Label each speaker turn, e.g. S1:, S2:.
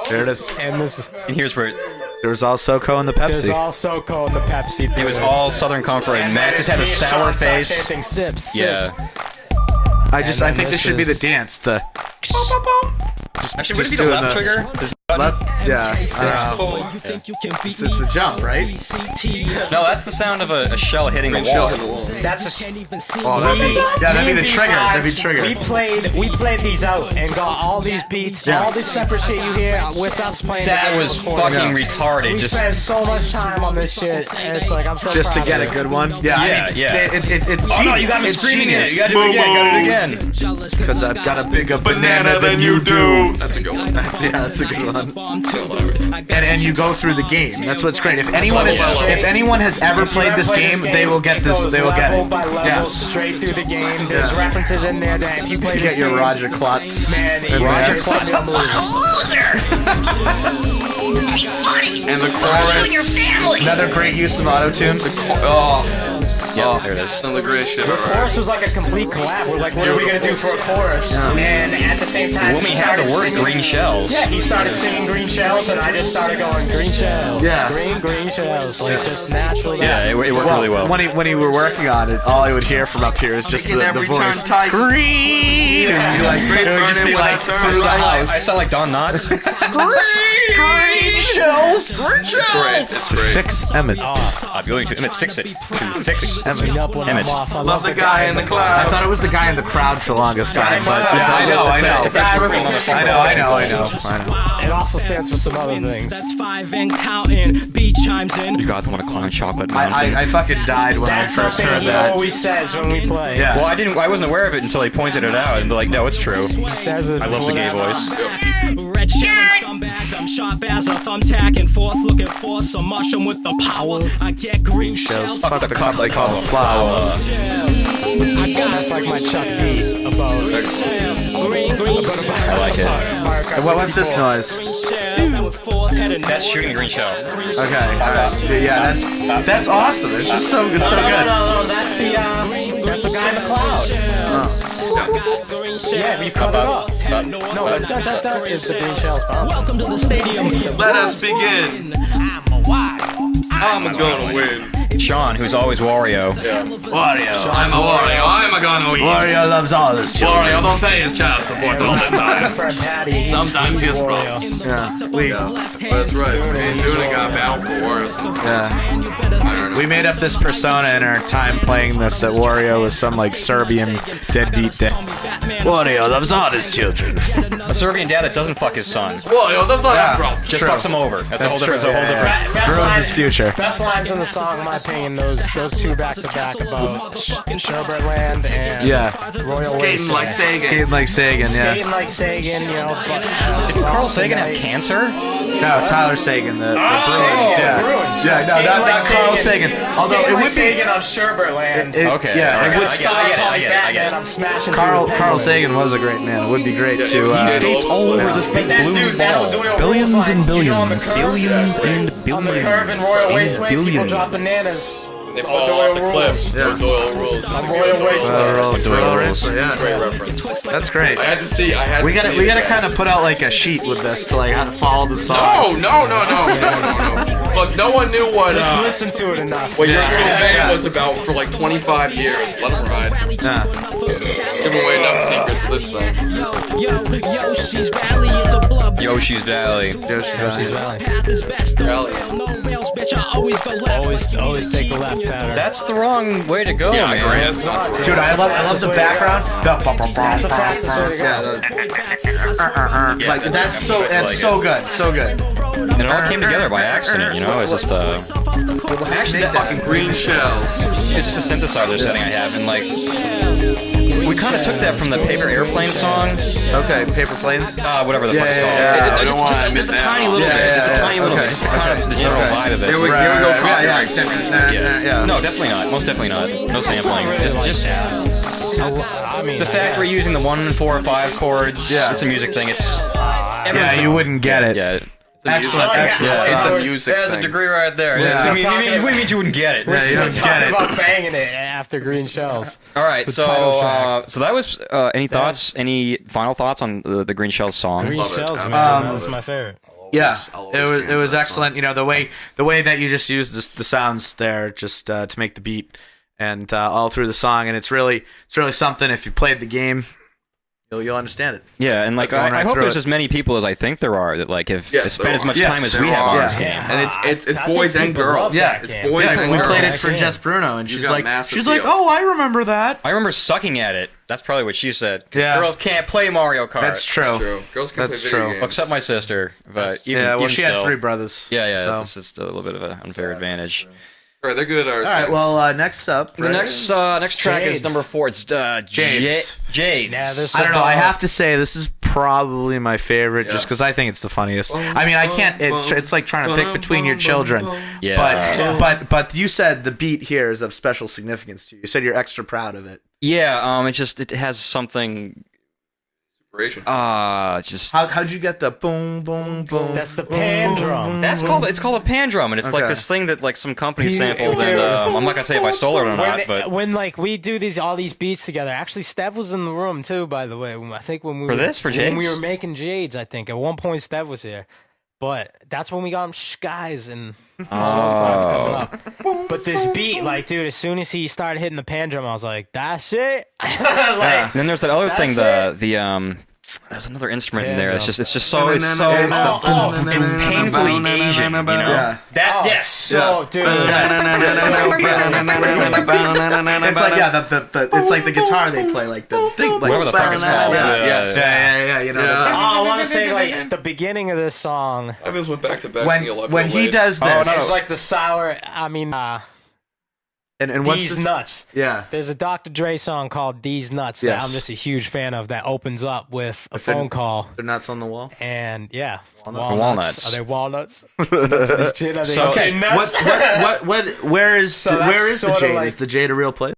S1: There it is.
S2: And this,
S3: And here's where
S1: There was all SoCo in the
S2: there's
S1: Pepsi.
S2: all SoCo in the Pepsi.
S3: it was all Southern Comfort, and Matt just had a sour face.
S2: Chanting, sips,
S3: Yeah.
S1: I
S2: then
S1: think this
S2: this
S1: should be the
S2: is-
S1: dance. The
S3: Actually, would it be the
S1: doing
S3: left trigger? This button?
S1: left, yeah. It's the jump, right?
S3: No, that's the sound of a shell hitting the wall.
S2: That's a,
S1: Oh, that'd be the trigger. That'd be trigger.
S2: We played these out and got all these beats,
S1: Yeah.
S2: all this separate shit you hear with us playing.
S3: That
S2: the
S3: was
S2: game
S3: fucking
S2: before.
S3: retarded.
S2: We
S3: Just
S2: spent so much time on this shit, and it's like I'm so
S1: Just to
S2: proud
S1: get
S2: of
S1: a
S2: it.
S1: good one. Yeah,
S3: Yeah.
S1: It's
S3: oh no, you got me
S1: it's
S3: screaming it.
S1: genius.
S3: You gotta do it again. Gotta do it again.
S1: Because I've got a bigger banana than you do.
S4: That's a good one.
S1: That's a good one.
S4: Don't love it.
S1: And you go through the game. That's what's great. If anyone has ever played this game, they will get this. They will get
S2: level
S1: it.
S2: by level,
S1: Yeah.
S2: straight through the game. There's
S1: Yeah.
S2: references in there that if you play
S1: You
S2: this
S1: get your
S2: game,
S1: Roger Klotz.
S2: man,
S1: And
S2: Roger
S1: Roger
S2: Klotz,
S4: And the chorus.
S1: Another great use of auto tune.
S4: Oh,
S3: Yeah, there it is.
S4: one of the greatest shit
S2: The
S4: ever.
S2: chorus was like a complete collab. We're like, what are we gonna do for a chorus? And at the same time,
S3: When we
S2: he
S3: had the
S2: started
S3: word
S2: singing-
S3: green shells.
S2: Yeah, he started singing Green Shells, and I just started going Green Shells.
S1: Yeah.
S2: Green Shells, like just natural.
S3: Yeah, it worked really well.
S1: When he were working on it, all I would hear from up here is just the voice.
S4: Green.
S1: It would just be like,
S3: I sound like Don Knotts.
S1: green shells.
S4: It's great. It's great.
S1: Fix Emmett.
S3: I'm going to Emmett fix it. To fix
S2: Clean up when I'm
S3: Emmett.
S2: off. I
S4: Love the guy in the
S1: I
S4: cloud.
S1: thought it was the guy in the crowd for the longest time, but
S3: Yeah,
S1: I know.
S3: It's actually written on the front.
S1: I know.
S2: It also stands for some other things.
S5: That's 5 and counting. B chimes in.
S3: You got the one to climb chocolate mountain.
S1: I fucking died when
S2: That's
S1: I first
S2: something
S1: heard
S2: he
S1: that.
S2: always says when we play.
S1: Yeah.
S3: Well, I wasn't aware of it until he pointed it out, and they're like, no, it's true.
S2: He says it.
S3: I love the gay
S2: before that.
S3: voice.
S5: Red shelling scumbags. I'm sharp as a thumbtack and forth looking for some mushroom with the power. I get green shells.
S1: Fuck the cup like all the flower.
S2: That's like my Chuck D about.
S5: Green
S3: I like it.
S1: What's this noise?
S5: shells. Now we're forth heading
S3: That's shooting a green shell.
S1: Okay, alright. Dude, yeah, that's awesome. It's just so good, so good.
S2: No, that's the guy in the cloud. Yeah, we cut it off. No, that is the Green Shells bomb.
S5: Welcome to the stadium.
S4: Let us begin. I'm gonna win.
S3: Sean, who's always Wario.
S1: Wario.
S4: I'm a Wario. I'm a gonna win.
S1: Wario loves all his children.
S4: Wario don't pay his child support all the time.
S2: Fred Patty. he's
S4: Sometimes he has
S2: Wario.
S4: problems.
S1: Yeah,
S4: That's right. Me and Duna got battle for Wario sometimes.
S1: yeah.
S4: I don't know.
S1: We made up this persona in our time playing this that Wario was some like Serbian deadbeat dad. Wario loves all his children.
S3: A Serbian dad that doesn't fuck his son.
S4: Wario does not have problems.
S3: Just
S1: True.
S3: fucks him over. That's a whole
S1: true.
S3: different. It's a whole different.
S2: Best
S1: Ruins
S2: line-
S1: his future.
S2: Best lines in the song, in my opinion, those two back to back about Sherbert Land and
S1: Yeah.
S2: Royal
S4: Skating like
S2: Wasteland.
S4: Sagan.
S1: Skating like Sagan, yeah.
S2: Skating like Sagan, you know.
S3: Did Carl Sagan have cancer?
S1: No, Tyler Sagan, the Bruins. Yeah,
S2: Bruins.
S1: yeah, no,
S2: Skating
S1: not
S2: like
S1: Carl Sagan. Although
S2: Skating
S1: it
S2: like
S1: would be.
S2: Sagan on Sherbert Land.
S3: Okay,
S1: Yeah,
S3: alright,
S1: it would.
S3: I get it. I get it.
S2: I'm smashing
S1: Carl
S2: through
S1: Carl
S2: the
S1: Sagan was a great man. It would be great
S4: Yeah,
S1: to.
S4: he
S3: He
S4: skates
S3: skates all over this big
S2: That
S3: blue
S2: dude, that
S3: ball.
S2: Doyle
S1: Billions
S2: rules
S1: and
S2: line. You know, on the
S1: billions.
S2: curve-
S3: Billions and
S2: On the curve in
S3: billions
S2: Royal
S3: and
S2: Wasteways, people
S3: billions.
S2: drop bananas.
S4: They
S2: Oh,
S4: fall
S2: Doyle
S4: off the
S2: rules.
S4: cliffs.
S1: Yeah.
S4: Doyle rules. It's a
S2: On
S4: great
S2: Royal
S4: Doyle
S2: Wasteland.
S4: rules.
S1: Doyle rules, yeah.
S4: Great reference.
S1: That's great.
S4: I had to see. I had
S1: We
S4: to
S1: gotta
S4: see
S1: we
S4: it
S1: gotta
S4: again.
S1: kind of put out like a sheet with this to like how to follow the song.
S4: No. Look, no one knew what
S2: Just listen to it enough.
S4: what You're
S1: Yeah.
S4: So
S1: Yeah.
S4: Fan was about for like 25 years. Let him ride.
S1: Yeah.
S4: Give away enough secrets to this thing.
S5: Yoshi's Valley is a blood.
S3: Yoshi's Valley.
S1: Yoshi's Valley.
S5: Path is best.
S4: Valley.
S5: No rails, bitch. I always go left.
S2: Always take the left pattern.
S3: That's the wrong way to go,
S4: Yeah,
S3: man.
S4: Grant. That's not the
S1: Dude, I love the background.
S2: That's the fastest way to go.
S1: Like that's so good, so good.
S3: And it all came together by accident, you know? It's just actually
S4: fucking green shells.
S3: it's just a synthesizer setting I have, and like we kind of took that from the Paper Airplane song,
S1: Okay, paper planes.
S3: whatever the fuck it's
S1: Yeah,
S3: called.
S1: yeah,
S4: I don't wanna miss
S3: just a
S4: that
S3: tiny
S4: one.
S3: little
S1: Yeah,
S3: bit, just a
S1: yeah,
S3: tiny little
S1: okay.
S3: bit, just to kind of the general vibe of it.
S4: Here we go.
S1: Yeah,
S4: Copyright.
S1: yeah.
S3: No, definitely not. Most definitely not. No sampling. Just
S2: I mean,
S3: the fact we're using the 1, 4, 5 chords.
S1: Yeah.
S3: It's a music thing. It's
S1: Yeah, you wouldn't get it.
S3: yeah.
S4: It's
S1: Excellent,
S4: music.
S1: excellent.
S4: It's a
S3: Yeah.
S4: music
S3: There's a
S4: thing.
S3: degree right there.
S1: Yeah.
S3: We mean you wouldn't get it.
S2: We're still
S1: you
S2: talking
S1: get it.
S2: about banging it after Green Shells.
S3: All right,
S2: The title
S3: so
S2: track.
S3: so that was any thoughts? Any final thoughts on the Green Shells song?
S2: Green
S4: Love it.
S2: Shells, man.
S4: Absolutely.
S2: That's my favorite.
S1: Yeah,
S4: I'll
S1: it
S4: always
S1: was
S4: jam
S1: it was
S4: to that
S1: excellent.
S4: song.
S1: You know, the way that you just used the sounds there just to make the beat and all through the song, and it's really something. If you played the game, you'll understand it.
S3: Yeah, and like
S1: Going right
S3: I hope
S1: through
S3: there's
S1: it.
S3: as many people as I think there are that like have
S4: Yes,
S3: spent
S4: there
S3: as much
S4: are.
S3: time
S1: Yes,
S3: as
S4: there
S3: we have on
S4: are.
S3: this
S1: Yeah.
S3: game.
S4: And it's
S2: I think
S4: boys and
S2: people
S4: girls.
S2: love
S1: Yeah,
S2: that
S4: It's
S2: game.
S4: boys
S1: Yeah,
S4: and
S1: we
S4: girls.
S1: played it
S2: That
S1: for
S2: game.
S1: Jess Bruno, and
S4: You
S1: she's
S4: got
S1: like,
S4: massive
S1: she's like,
S4: appeal.
S1: oh, I remember that.
S3: I remember sucking at it. That's probably what she said. 'Cause
S1: Yeah.
S3: girls can't play Mario Kart.
S1: That's true.
S4: True. Girls can
S1: That's
S4: play video
S1: true.
S4: games.
S3: Except my sister, but even,
S1: Yeah, well,
S3: even
S1: she
S3: still,
S1: had 3 brothers.
S3: Yeah,
S1: So.
S3: that's just a little bit of an unfair advantage.
S4: All right, they're good.
S1: All right. Well, next up,
S3: The next track is
S2: Jades.
S3: number 4. It's
S1: Jades.
S3: Jades.
S2: Yeah, this-
S1: I don't know. I have to say this is probably my favorite, just
S4: Yeah.
S1: because I think it's the funniest. I mean, I can't. It's like trying to pick between your children.
S3: Yeah.
S1: But you said the beat here is of special significance to you. You said you're extra proud of it.
S3: Yeah, it has something
S4: Inspiration.
S3: just
S1: How'd you get the boom boom boom?
S2: That's the pan drum.
S3: it's called a pan drum, and it's like
S1: Okay.
S3: this thing that like some company
S2: Dude.
S3: sampled, and I'm not gonna say if I stole it or not, but
S2: When like we do all these beats together, actually Stev was in the room too. By the way, I think when we
S3: For
S2: were,
S3: this? For
S2: when we
S3: Jades?
S2: were making Jades, I think at one point Stev was here, but that's when we got him skies and all those parts coming up. But this beat, like, dude, as soon as he started hitting the pan drum, I was like, that's it. like,
S3: And then there's that other thing,
S2: That's
S3: the there's another instrument in
S2: Yeah,
S3: there.
S2: no.
S3: It's just so it's painfully Asian, you know.
S1: Yeah.
S3: That yes.
S2: so, dude.
S1: It's like it's like the guitar they play, like the thing, like
S3: Whatever the fuck it's called.
S4: Yes.
S1: yeah. You know.
S4: Yeah.
S2: Oh, I want to say like at the beginning of this song.
S4: I just went back to back.
S1: When he does this,
S2: It's like the sour. I mean,
S1: and what's
S2: These
S1: this?
S2: Nuts.
S1: Yeah.
S2: There's a Dr. Dre song called These Nuts that
S1: Yes.
S2: I'm just a huge fan of that opens up with a
S1: they're-
S2: phone call.
S1: They're nuts on the wall.
S2: And yeah,
S3: Walnuts.
S2: Are they walnuts? Nuts in this shit? Are they
S3: So-
S2: say nuts?
S1: Where is
S2: So that's
S1: the
S2: sorta
S1: Jade?
S2: like-
S1: Is the Jade a real place?